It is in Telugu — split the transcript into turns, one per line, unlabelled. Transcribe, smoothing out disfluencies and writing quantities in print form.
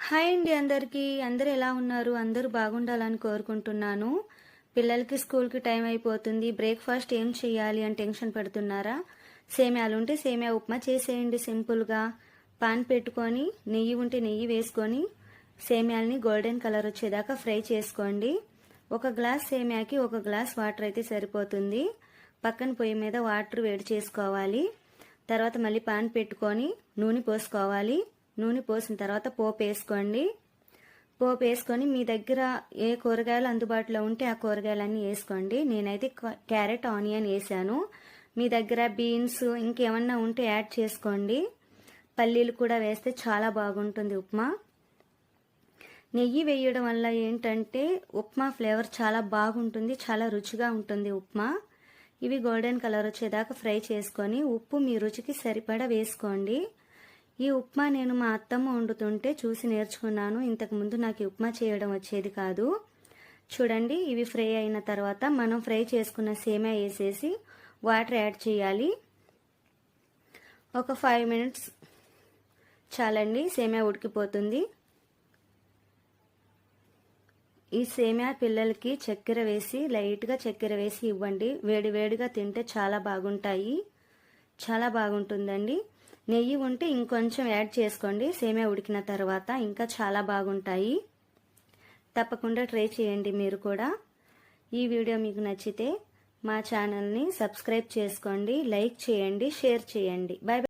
హాయ్ అండి అందరికీ. అందరూ ఎలా ఉన్నారు? అందరూ బాగుండాలని కోరుకుంటున్నాను. పిల్లలకి స్కూల్కి టైం అయిపోతుంది. బ్రేక్ఫాస్ట్ ఏం చేయాలి అని టెన్షన్ పడుతున్నారా? సేమ్యాలు ఉంటే సేమ్యా ఉప్మా చేసేయండి సింపుల్గా. పాన్ పెట్టుకొని నెయ్యి ఉంటే నెయ్యి వేసుకొని సేమ్యాలని గోల్డెన్ కలర్ వచ్చేదాకా ఫ్రై చేసుకోండి. ఒక గ్లాస్ సేమ్యాకి ఒక గ్లాస్ వాటర్ అయితే సరిపోతుంది. పక్కన పొయ్యి మీద వాటర్ వేడి చేసుకోవాలి. తర్వాత మళ్ళీ పాన్ పెట్టుకొని నూనె పోసుకోవాలి. నూనె పోసిన తర్వాత పోపు వేసుకోండి. పోపు వేసుకొని మీ దగ్గర ఏ కూరగాయలు అందుబాటులో ఉంటే ఆ కూరగాయలన్నీ వేసుకోండి. నేనైతే క్యారెట్ ఆనియన్ వేసాను. మీ దగ్గర బీన్స్ ఇంకేమన్నా ఉంటే యాడ్ చేసుకోండి. పల్లీలు కూడా వేస్తే చాలా బాగుంటుంది ఉప్మా. నెయ్యి వేయడం వల్ల ఏంటంటే ఉప్మా ఫ్లేవర్ చాలా బాగుంటుంది, చాలా రుచిగా ఉంటుంది ఉప్మా. ఇవి గోల్డెన్ కలర్ వచ్చేదాకా ఫ్రై చేసుకొని ఉప్పు మీ రుచికి సరిపడా వేసుకోండి. ఈ ఉప్మా నేను మా అత్తమ్మ వండుతుంటే చూసి నేర్చుకున్నాను. ఇంతకుముందు నాకు ఉప్మా చేయడం వచ్చేది కాదు. చూడండి, ఇవి ఫ్రై అయిన తర్వాత మనం ఫ్రై చేసుకున్న సేమియా వేసేసి వాటర్ యాడ్ చేయాలి. ఒక 5 మినిట్స్ చాలండి, సేమియా ఉడికిపోతుంది. ఈ సేమియా పిల్లలకి చక్కెర వేసి లైట్గా చక్కెర వేసి ఇవ్వండి. వేడివేడిగా తింటే చాలా బాగుంటాయి, చాలా బాగుంటుందండి. నెయ్యి ఉంటే ఇంకొంచెం యాడ్ చేసుకోండి. సేమియా ఉడికిన తర్వాత ఇంకా చాలా బాగుంటాయి. తప్పకుండా ట్రై చేయండి మీరు కూడా. ఈ వీడియో మీకు నచ్చితే మా ఛానల్ని సబ్స్క్రైబ్ చేసుకోండి, లైక్ చేయండి, షేర్ చేయండి. బాయ్.